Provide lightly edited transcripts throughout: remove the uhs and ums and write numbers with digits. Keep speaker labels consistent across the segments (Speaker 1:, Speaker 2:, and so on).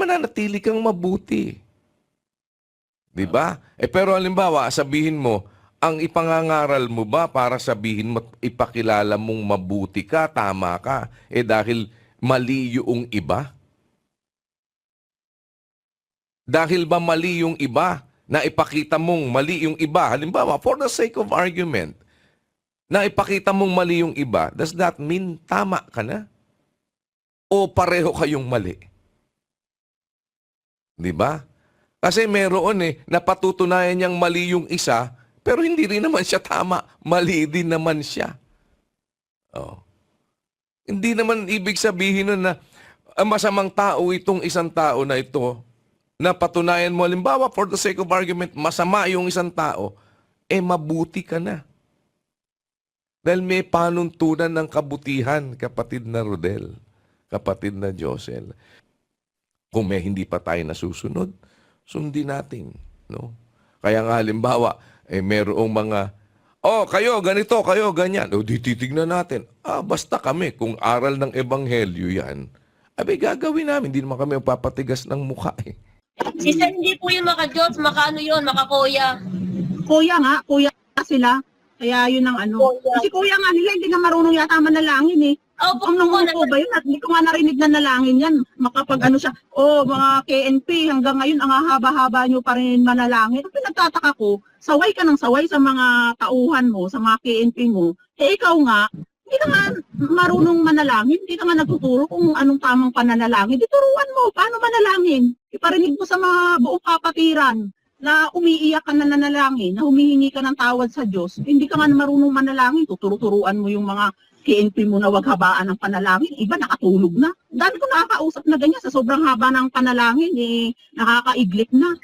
Speaker 1: mananatili kang mabuti. Di ba? Pero halimbawa, sabihin mo, ang ipangangaral mo ba para sabihin mo, ipakilala mong mabuti ka, tama ka, dahil mali yung iba? Dahil ba mali yung iba na ipakita mong mali yung iba? Halimbawa, for the sake of argument, na ipakita mong mali yung iba, does that mean tama ka na? O pareho kayong mali? Di ba? Kasi meron napatutunayan niyang mali yung isa, pero hindi rin naman siya tama. Mali din naman siya. Oh. Hindi naman ibig sabihin nun na masamang tao itong isang tao na ito, na patunayan mo, halimbawa, for the sake of argument, masama yung isang tao, mabuti ka na. Dahil may panuntunan ng kabutihan, kapatid na Rodel, kapatid na Josel. Kung may hindi pa tayo nasusunod, sundin natin. No? Kaya nga halimbawa, merong mga, kayo ganito, kayo ganyan. Di titignan natin. Basta kami, kung aral ng ebanghelyo yan, gagawin namin. Hindi naman kami papatigas ng mukha
Speaker 2: Sister, hindi po yun maka-Diyos, maka-ano yun, maka-kuya.
Speaker 3: Kuya sila. Kaya yun ang ano.
Speaker 2: Kuya.
Speaker 3: Kasi kuya nga nila, hindi nga marunong yata manalangin
Speaker 2: Opo,
Speaker 3: Kung nung upo ba yun, at hindi ko nga narinig na nalangin yan. Makapag ano siya, mga KNP, hanggang ngayon, ang haba-haba nyo pa rin manalangin. At pinagtataka ko, saway ka ng saway sa mga tauhan mo, sa mga KNP mo. Ikaw nga, hindi ka nga marunong manalangin, hindi ka nga nagtuturo kung anong tamang pananalangin. Ituruan mo, paano manalangin? Iparinig mo sa mga buong kapatiran na umiiyak ka na nanalangin, na humihingi ka ng tawad sa Diyos. Hindi ka nga marunong manalangin, tuturo-turuan mo yung mga KNP mo na wag habaan ng panalangin, iba nakatulog na. Dami ko nakakausap na ganyan, sa sobrang haba ng panalangin, nakakaiglit na.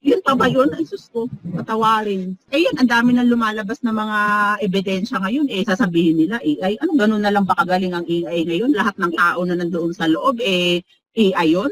Speaker 3: Yun pa ba yun? Ay sus ko, patawarin. Yun, ang dami nang lumalabas na mga ebidensya ngayon, sasabihin nila, AI, ano ganun na lang ba kagaling ang AI ngayon? Lahat ng tao na nandoon sa loob, AI yun?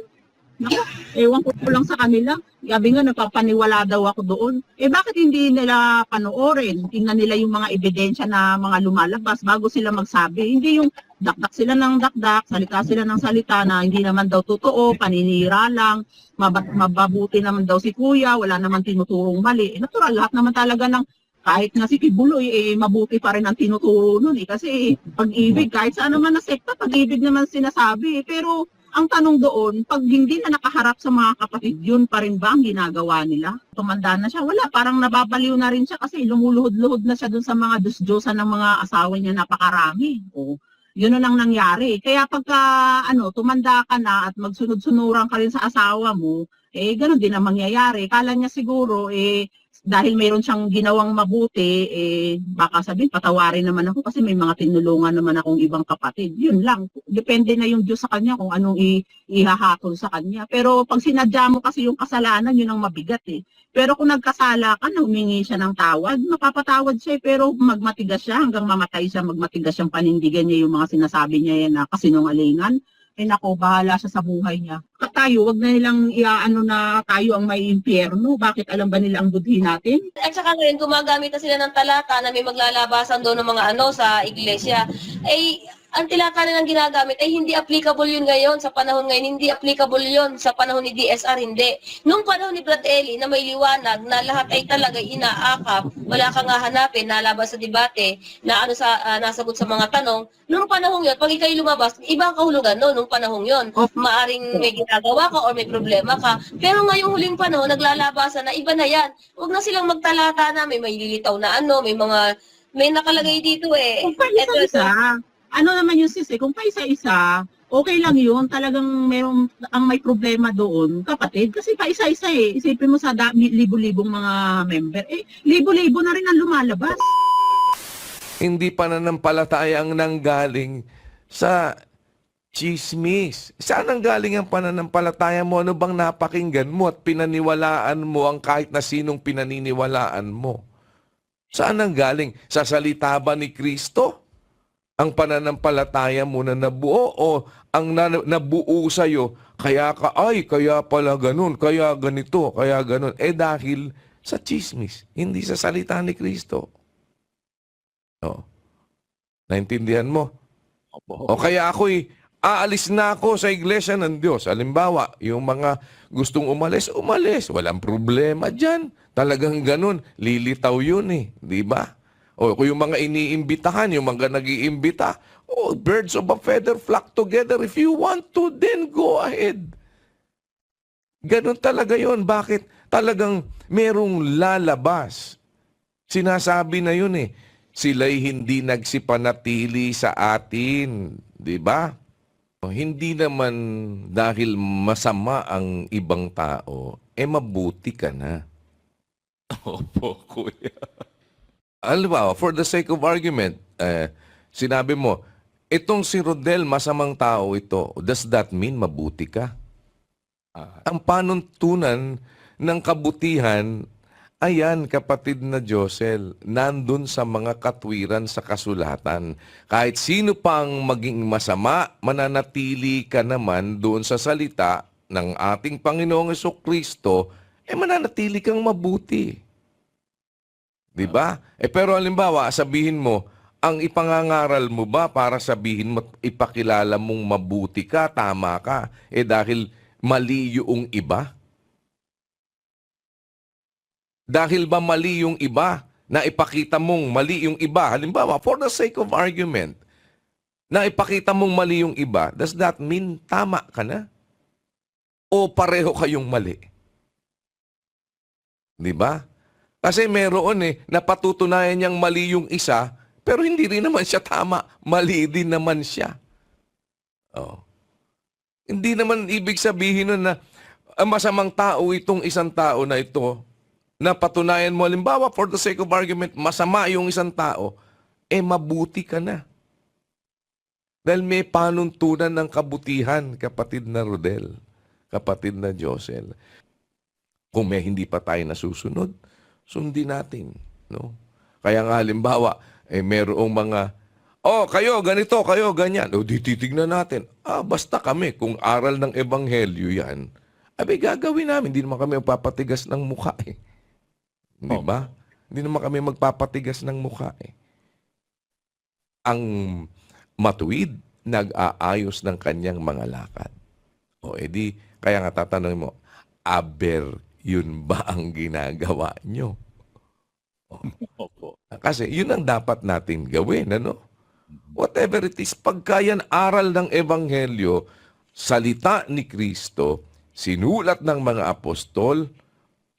Speaker 3: Naku, ewan ko lang sa kanila. Gabi nga, napapaniwala daw ako doon. Bakit hindi nila panoorin? Tingnan nila yung mga ebidensya na mga lumalabas bago sila magsabi. Hindi yung dakdak sila ng dakdak, salita sila ng salita na hindi naman daw totoo, paninira lang, mababuti naman daw si kuya, wala naman tinuturong mali. Natural, lahat naman talaga ng kahit nga si Kibuloy, mabuti pa rin ang tinuturo nun Kasi pag-ibig, kahit saan naman na sekta, pag-ibig naman sinasabi. Pero ang tanong doon, pag hindi na nakaharap sa mga kapatid, yun pa rin ba ang ginagawa nila? Tumanda na siya, wala, parang nababaliw na rin siya kasi lumuluhod-luhod na siya doon sa mga diyos-diyosan ng mga asawa niya, napakarami. Yun ang nangyari. Kaya pagka tumanda ka na at magsunod-sunuran ka rin sa asawa mo, ganun din ang mangyayari. Kala niya siguro, dahil mayroon siyang ginawang mabuti, baka sabihin, patawarin naman ako kasi may mga tinulungan naman akong ibang kapatid. Yun lang. Depende na yung Diyos sa kanya kung anong ihahatol sa kanya. Pero pag sinadya mo kasi yung kasalanan, yun ang mabigat Pero kung nagkasala ka na humingi siya ng tawad, mapapatawad siya pero magmatigas siya hanggang mamatay siya, magmatigas siyang panindigan niya yung mga sinasabi niya yan na kasinungalingan. Nako, bahala siya sa buhay niya. Tayo, wag na nilang iaano na tayo ang may impyerno. Bakit alam ba nila ang budhi natin?
Speaker 2: At saka ngayon, gumagamit na sila ng talata na may maglalabasan doon ng mga sa iglesia. Ang talata nilang ginagamit ay hindi applicable yun ngayon, sa panahon ngayon, hindi applicable yun sa panahon ni DSR, hindi. Nung panahon ni Brad Eli na may liwanag na lahat ay talaga inaakap, wala kang hahanapin, nalabas sa debate, na nasagot sa mga tanong, nung panahon yun, pag ikay lumabas, ibang kahulugan nung panahon yun. Maaring may ginagawa ka or may problema ka. Pero ngayong huling panahon, naglalabasan na iba na yan. Huwag na silang magtalata na, may lilitaw na may nakalagay dito
Speaker 3: Kung pa isa-isa, ano naman yung kung pa isa-isa, okay lang yun. Talagang ang may problema doon, kapatid. Kasi pa isa-isa Isipin mo sa libo-libong mga member. Libo-libo na rin ang lumalabas.
Speaker 1: Hindi pananampalataya ang nanggaling sa chismis. Saan ang galing ang pananampalataya mo? Ano bang napakinggan mo at pinaniwalaan mo ang kahit na sinong pinaniniwalaan mo? Saan ang galing? Sa salita ba ni Kristo? Ang pananampalataya mo na nabuo o ang nabuo sa'yo, kaya pala ganun, kaya ganito, kaya ganun. Dahil sa chismis, hindi sa salita ni Kristo. Naintindihan mo? O kaya aalis na ako sa iglesia ng Diyos. Halimbawa, yung mga gustong umalis, umalis. Walang problema dyan. Talagang ganun. Lilitaw yun eh. Di ba? O kung yung mga iniimbitahan, yung mga nag-iimbita, oh, birds of a feather flock together. If you want to, then go ahead. Ganun talaga yon. Bakit? Talagang merong lalabas. Sinasabi na yun eh. Sila'y hindi nagsipanatili sa atin. Di ba? Hindi naman dahil masama ang ibang tao, mabuti ka na. Opo, kuya. Alam for the sake of argument, sinabi mo, itong si Rodel, masamang tao ito. Does that mean mabuti ka? Ang panuntunan ng kabutihan, ayan, kapatid na Josel, nandun sa mga katwiran sa kasulatan. Kahit sino pang maging masama, mananatili ka naman doon sa salita ng ating Panginoong Jesucristo, mananatili kang mabuti. Diba? Pero halimbawa, sabihin mo, ang ipangangaral mo ba para sabihin mo, ipakilala mong mabuti ka, tama ka, dahil mali yung iba? Dahil ba mali yung iba na ipakita mong mali yung iba? Halimbawa, for the sake of argument, na ipakita mong mali yung iba, does that mean tama ka na? O pareho kayong mali? Di ba? Kasi meron napatutunayan niyang mali yung isa, pero hindi rin naman siya tama. Mali din naman siya. Oh. Hindi naman ibig sabihin nun na masamang tao itong isang tao na ito, na patunayan mo, halimbawa, for the sake of argument, masama yung isang tao, mabuti ka na. Dahil may panuntunan ng kabutihan, kapatid na Rodel, kapatid na Josel. Kung may hindi pa tayo nasusunod, sundin natin. No? Kaya nga, halimbawa, merong mga, kayo, ganito, kayo, ganyan. Di titignan natin. Basta kami, kung aral ng ebanghelyo yan, gagawin namin. Hindi naman kami magpapatigas ng mukha eh. Di ba? Hindi naman kami magpapatigas ng mukha eh. Ang matuwid, nag-aayos ng kanyang mga lakad. Kaya nga tatanungin mo, yun ba ang ginagawa nyo? Kasi yun ang dapat natin gawin, ano? Whatever it is, pagka yan aral ng ebanghelyo, salita ni Kristo, sinulat ng mga apostol,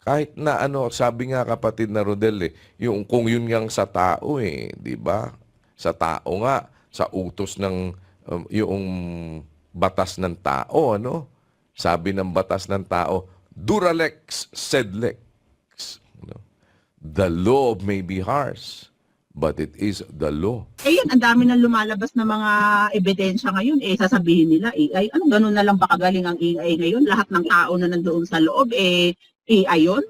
Speaker 1: kahit na sabi nga kapatid na Rodel, yung kung yun ngang sa tao di ba? Sa tao nga, sa utos ng yung batas ng tao, Sabi ng batas ng tao, Duralex sed lex. The law may be harsh, but it is the law.
Speaker 3: Yun, ang dami nang lumalabas na mga ebidensya ngayon. Sasabihin nila, AI, ganun na lang ba kagaling ang AI ngayon? Lahat ng tao na nandoon sa loob, AI yun?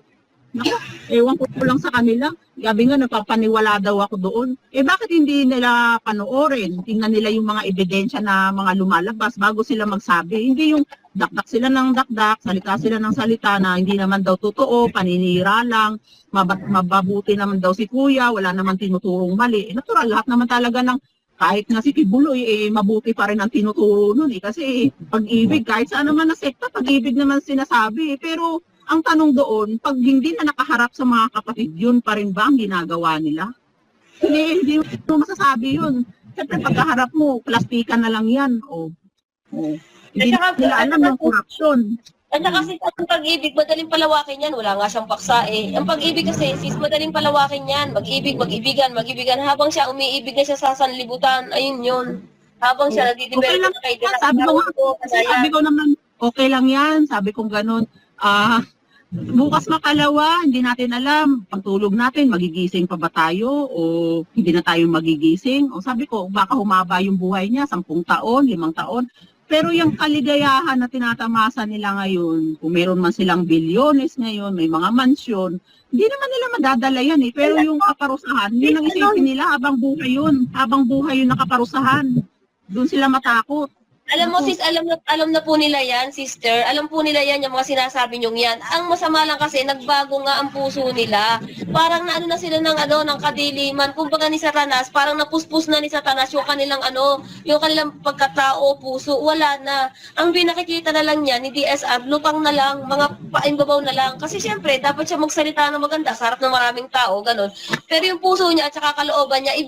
Speaker 3: Naku, ewan ko lang sa kanila. Gabi nga, napapaniwala daw ako doon. Bakit hindi nila panoorin? Tingnan nila yung mga ebidensya na mga lumalabas bago sila magsabi. Hindi yung dakdak sila ng dakdak, salita sila ng salita na hindi naman daw totoo, paninira lang, mababuti naman daw si kuya, wala naman tinuturong mali. Natural, lahat naman talaga ng kahit nga si Kibuloy, mabuti pa rin ang tinuturo nun Kasi pag-ibig, kahit saan naman na sekta, pag-ibig naman sinasabi. Pero ang tanong doon, pag hindi na nakaharap sa mga kapatid, yun pa rin ba ang ginagawa nila? Hindi mo masasabi yun. Siyempre, pagkaharap mo, plastikan na lang yan. Hindi nila alam ng korupsyon.
Speaker 2: At saka kasi ang pag-ibig, madaling palawakin yan. Wala nga siyang paksa Ang pag-ibig kasi, madaling palawakin yan. Mag-ibig, mag-ibigan. Habang siya umiibig na siya sa sanlibutan, ayun yun. Habang siya nagdidevelop
Speaker 3: na kayo. Sabi ko naman, okay lang yan. Sabi ko ganun. Bukas makalawa, hindi natin alam. Pagtulog natin, magigising pa ba tayo? O hindi na tayo magigising? O sabi ko, baka humaba yung buhay niya, 10 taon, 5 taon. Pero yung kaligayahan na tinatamasa nila ngayon, kung meron man silang bilyones ngayon, may mga mansyon, hindi naman nila madadala yan Pero yung kaparusahan, yun ang isipin nila habang buhay yun. Habang buhay yung nakaparusahan. Doon sila matakot.
Speaker 2: Alam mo sis, alam na po nila yan, sister. Alam po nila yan, yung mga sinasabi niyong yan. Ang masama lang kasi, nagbago nga ang puso nila. Parang naano na sila ng kadiliman. Kumbaga ni Satanas, parang napuspos na ni Satanas yung kanilang yung kanilang pagkatao, puso. Wala na. Ang pinakikita na lang niya ni DSR, lutang na lang, mga paimbabaw na lang. Kasi syempre, dapat siya magsalita ng maganda sa harap ng maraming tao, ganun. Pero yung puso niya at saka kalooban niya,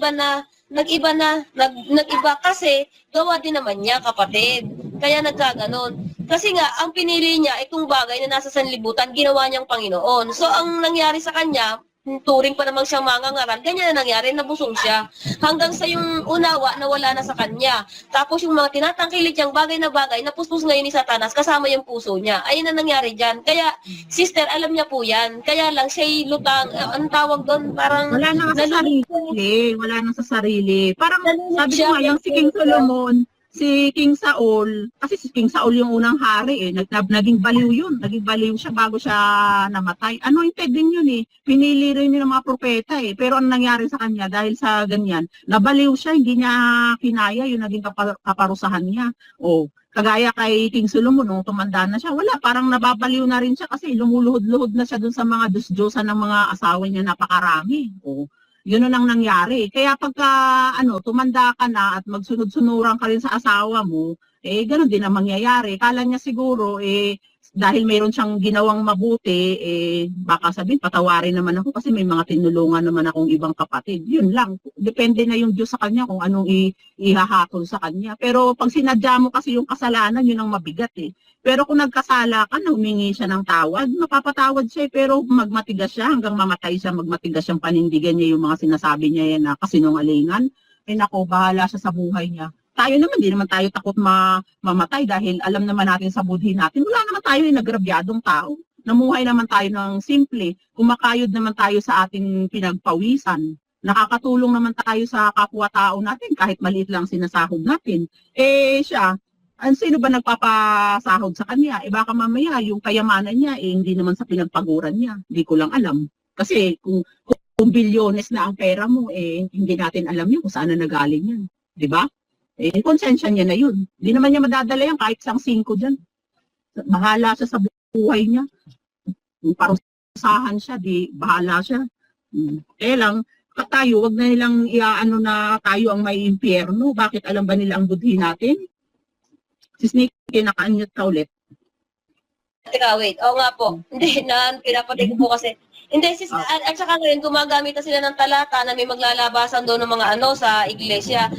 Speaker 2: nag-iba kasi gawa din naman niya, kapatid. Kaya nagkaganon. Kasi nga, ang pinili niya, itong bagay na nasa sanlibutan, ginawa niyang Panginoon. So, ang nangyari sa kanya, turing pa naman siyang mangangaral, ganyan na nangyari, nabusog siya. Hanggang sa yung unawa na wala na sa kanya. Tapos yung mga tinatangkilik niyang bagay na bagay, napuspos ngayon ni Satanas, kasama yung puso niya. Ayun na nangyari dyan. Kaya, sister, alam niya po yan. Kaya lang, siya'y lutang, anong tawag doon? Parang,
Speaker 3: Wala na sa sarili. Wala na sa sarili. Parang
Speaker 2: Nalulog
Speaker 3: sabi ko
Speaker 2: siya.
Speaker 3: nga, yung si King Solomon, si King Saul, kasi si King Saul yung unang hari naging baliw yun. Naging baliw siya bago siya namatay. Anointed din yun eh. Pinili rin yun ng mga propeta eh. Pero ang nangyari sa kanya, dahil sa ganyan, nabaliw siya, hindi niya kinaya yung naging kaparusahan niya. O, kagaya kay King Solomon, nung tumanda na siya, wala, parang nababaliw na rin siya kasi lumuluhod-luhod na siya dun sa mga Diyos-Diyosan ng mga asawa niya, napakarami. O, yun ang nangyari. Kaya pagka tumanda ka na at magsunod-sunuran ka rin sa asawa mo, gano'n din ang mangyayari. Kala niya siguro, dahil mayroon siyang ginawang mabuti, baka sabihin, patawarin naman ako kasi may mga tinulungan naman akong ibang kapatid. Yun lang. Depende na yung Diyos sa kanya kung anong ihahatol sa kanya. Pero pag sinadya mo kasi yung kasalanan, yun ang mabigat eh. Pero kung nagkasala ka na humingi siya ng tawad, mapapatawad siya pero magmatigas siya hanggang mamatay siya, magmatigas siyang panindigan niya yung mga sinasabi niya yan na kasinungalingan. Nako, bahala siya sa buhay niya. Tayo naman, di naman tayo takot mamatay dahil alam naman natin sa budhi natin, wala naman tayo yung nagrabyadong tao. Namuhay naman tayo ng simple, kumakayod naman tayo sa ating pinagpawisan. Nakakatulong naman tayo sa kapwa-tao natin kahit maliit lang sinasahod natin. Siya, sino ba nagpapasahod sa kanya? Baka mamaya yung kayamanan niya, hindi naman sa pinagpaguran niya. Hindi ko lang alam. Kasi kung bilyones na ang pera mo, hindi natin alam yun kung saan na nagaling yan. Di ba? Konsensya niya na yun. Hindi naman niya madadala yan kahit isang 5 dyan. Bahala siya sa buhay niya. Kung parusahan siya, di bahala siya. Lang, tayo, wag na nilang iaano na tayo ang may impyerno. Bakit alam ba nila ang budhi natin? Si Snake, naka-unmute ka ulit.
Speaker 2: Teka, wait. Oo nga po. Hindi, pinapatay ko po kasi. Hindi, sis, at saka ngayon, gumagamit na sila ng talata na may maglalabasan doon ng mga sa iglesia.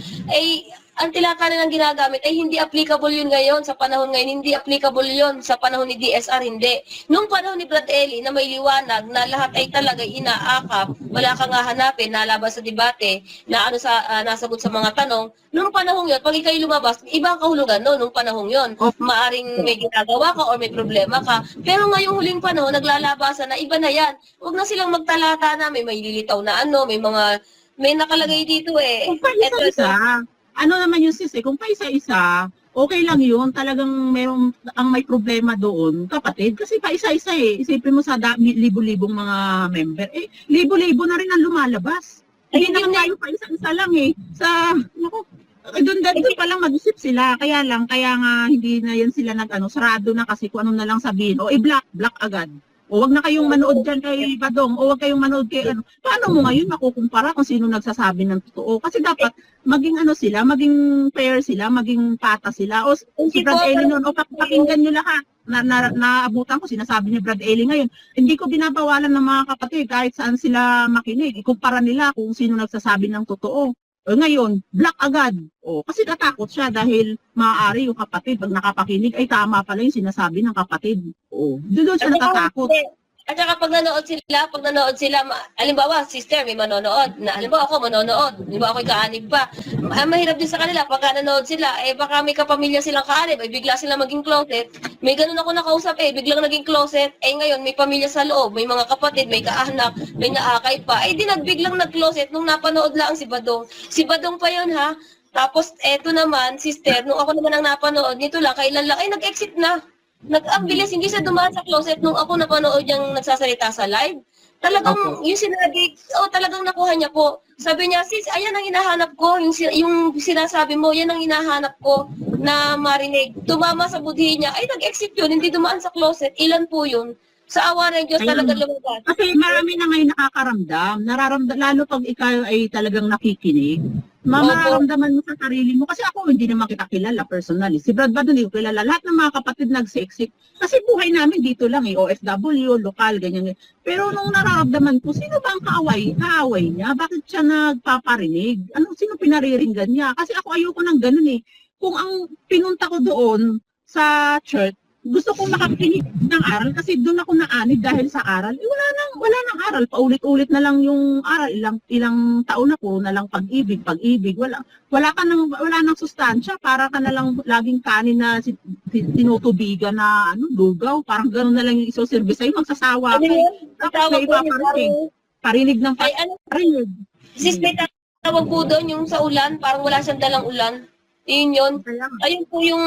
Speaker 2: Ang tilaka nilang ginagamit ay hindi applicable yun ngayon sa panahon ngayon, hindi applicable yun sa panahon ni DSR, hindi. Nung panahon ni Brad Eli na may liwanag na lahat ay talaga inaakap, wala kang hahanapin, nalabas sa debate, na nasagot sa mga tanong, nung panahon yun, pag ikay lumabas, ibang kahulugan nung panahon yun. Maaring may ginagawa ka or may problema ka, pero ngayong huling panahon, naglalabasan na iba na yan. Huwag na silang magtalata na may lilitaw na may nakalagay dito eh.
Speaker 3: Kung pa isa-isa, ano naman yung kung pa isa-isa, okay lang yun. Talagang ang may problema doon, kapatid. Kasi pa isa-isa Isipin mo sa libo-libong mga member. Libo-libo na rin ang lumalabas. Hindi naman tayo pa isa-isa lang doon pa lang mag-isip sila. Kaya nga hindi na yan sila sarado na kasi kung ano na lang sabihin. Black agad. O wag na kayong manood dyan kay Badong, o wag kayong manood kay Paano mo ngayon makukumpara kung sino nagsasabi ng totoo? Kasi dapat maging sila, maging fair sila, maging pata sila. O si Brad Eli noon, pakinggan nyo lahat. Naabutan ko, sinasabi ni Brad Eli ngayon. Hindi ko binabawalan ng mga kapatid kahit saan sila makinig. Ikumpara nila kung sino nagsasabi ng totoo. Ngayon, black agad. Kasi natakot siya dahil maaari yung kapatid, pag nakapakinig, ay tama pala yung sinasabi ng kapatid. Doon siya natatakot.
Speaker 2: At saka pag nanood sila, halimbawa, sister, may manonood. Halimbawa ako manonood. Halimbawa ako kaanib pa. Mahirap din sa kanila, pagka nanood sila, baka may kapamilya silang kaanib, bigla silang maging closet. May ganun ako nakausap, biglang naging closet. Ngayon, may pamilya sa loob, may mga kapatid, may kaanak, may naakay pa. Di nagbiglang nag-closet nung napanood lang si Badong. Si Badong pa yun, ha? Tapos, eto naman, sister, nung ako naman ang napanood, nito lang, kailan lang, nag-exit na. Ang bilis, hindi siya dumaan sa closet nung ako napanood yung nagsasalita sa live. Talagang yung sinabi, talagang nakuha niya po. Sabi niya, sis, ayan ang hinahanap ko, yung sinasabi mo, yan ang hinahanap ko. na marinig. Tumama sa budhi niya, ay nag-exit yun, hindi dumaan sa closet. Ilan po yun? Sa awa ng Diyos
Speaker 3: Ayun.
Speaker 2: talaga lumabas.
Speaker 3: Kasi marami na ngayon nakakaramdam. Lalo pag ikaw ay talagang nakikinig. Mararamdaman mo sa sarili mo. Kasi ako hindi naman kita kilala personally. Si Brad Bado hindi ko kilala. Lahat ng mga kapatid nagse-exit. Kasi buhay namin dito lang OFW, lokal, ganyan. Pero nung nararamdaman ko, sino ba ang kaaway niya? Bakit siya nagpaparinig? Sino pinariringgan niya? Kasi ako ayoko ng ganun eh. Kung ang pinunta ko doon sa church, gusto ko makakinig ng aral kasi doon ako naanid dahil sa aral. Wala nang aral. Paulit-ulit na lang yung aral. Ilang taon na po na lang pag-ibig. Wala nang sustansya. Para ka na lang laging kanin na tinutubigan na lugaw. Parang gano'n na lang yung isoservice sa'yo. Magsasawa ka. Tapos may ipaparinig. Parinig ng
Speaker 2: Ay, ano,
Speaker 3: parinig.
Speaker 2: sis, may tawag po doon yung sa ulan, parang wala siyang dalang ulan. Yun. Ayun po yung,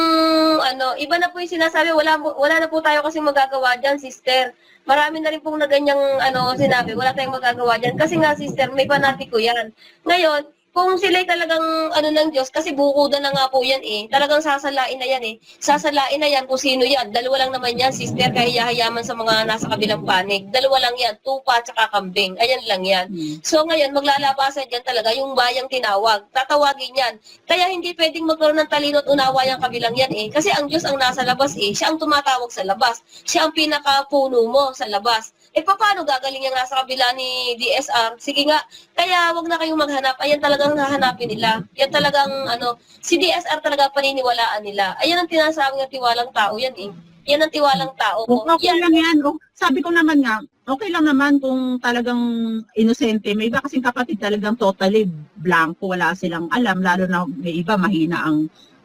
Speaker 2: iba na po yung sinasabi, wala na po tayo kasi magagawa dyan, sister. Marami na rin pong na ganyang, sinabi, wala tayong magagawa dyan. Kasi nga, sister, may panatiko yan. Ngayon, kung sila'y talagang, ng Diyos, kasi bukuda na nga po yan eh. Talagang sasalain na yan eh. Sasalain na yan kung sino yan. Dalawa lang naman yan, sister, kahiyahayaman sa mga nasa kabilang panig. Dalawa lang yan, tupa at saka kambing. Ayan lang yan. So ngayon, maglalabasan dyan talaga yung bayang tinawag. Tatawagin yan. Kaya hindi pwedeng magkaroon ng talino at unawa yung kabilang yan eh. Kasi ang Diyos ang nasa labas eh. Siya ang tumatawag sa labas. Siya ang pinakapuno mo sa labas. Paano gagaling yan nga sa kabila ni DSR? Sige nga, kaya wag na kayong maghanap. Ayan talagang hahanapin nila. Yan talagang, si DSR talaga paniniwalaan nila. Ayan ang tinasabi ng tiwalang tao yan eh. Yan ang tiwalang tao.
Speaker 3: Okay lang yan. Sabi ko naman nga, okay lang naman kung talagang inosente. May iba kasing kapatid talagang totally blanco. Wala silang alam. Lalo na may iba mahina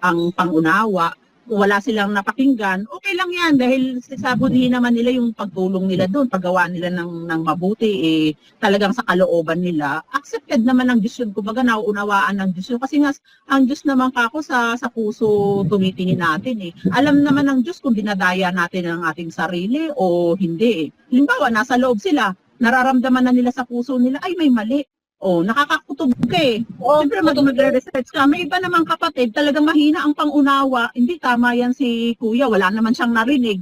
Speaker 3: ang pangunawa. Wala silang napakinggan, okay lang yan dahil sa budhi naman nila yung pagtulong nila doon, paggawa nila ng mabuti, talagang sa kalooban nila, accepted naman ng Diyos yun, kumbaga nauunawaan ng Diyos yun, kasi nga ang Diyos naman kako sa puso tumitingin natin eh. Alam naman ng Diyos kung dinadaya natin ang ating sarili o hindi eh. Halimbawa, nasa loob sila, nararamdaman na nila sa puso nila, ay may mali. Nakakakutob ka eh. Siyempre magre-research ka. May iba namang kapatid, talagang mahina ang pangunawa. Hindi tama yan si kuya. Wala naman siyang narinig.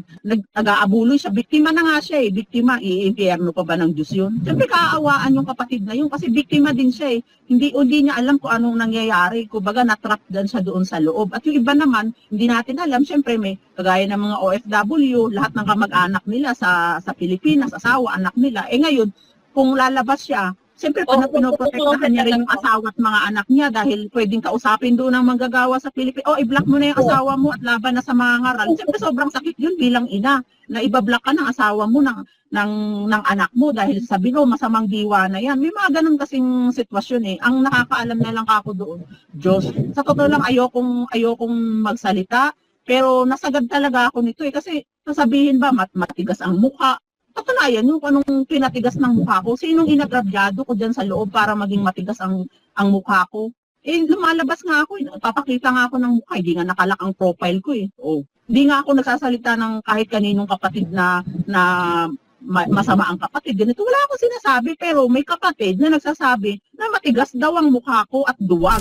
Speaker 3: Nag-aabuloy siya. Biktima na nga siya eh. Biktima, i-impyerno pa ba ng Diyos yun? Siyempre kaawaan yung kapatid na yun kasi biktima din siya eh. Hindi niya alam kung anong nangyayari. Kumbaga na-trap din siya doon sa loob. At yung iba naman, hindi natin alam. Siyempre may kagaya ng mga OFW, lahat ng kamag-anak nila sa Pilipinas, asawa, anak nila. Ngayon, kung lalabas siya, siyempre, pinoprotektahan niya rin yung asawa at mga anak niya dahil pwedeng kausapin doon ng manggagawa sa Pilipinas. I-block mo na yung asawa mo at laban na sa mga ngaral. Siyempre, sobrang sakit yun bilang ina na ibablock ka ng asawa mo ng anak mo dahil sabi mo, masamang diwa na yan. May mga ganun kasing sitwasyon eh. Ang nakakaalam na lang ako doon, Diyos. Sa totoo lang, ayokong magsalita. Pero nasagad talaga ako nito eh. Kasi sasabihin ba, matigas ang mukha. Patunayan yung anong pinatigas ng mukha ko. Sinong inagrabyado ko dyan sa loob para maging matigas ang mukha ko? Lumalabas nga ako. Papakita nga ako ng mukha. Hindi nga nakalak ang profile ko eh. Hindi nga ako nagsasalita ng kahit kaninong kapatid na masama ang kapatid. Ganito, wala akong sinasabi. Pero may kapatid na nagsasabi na matigas daw ang mukha ko at duwag.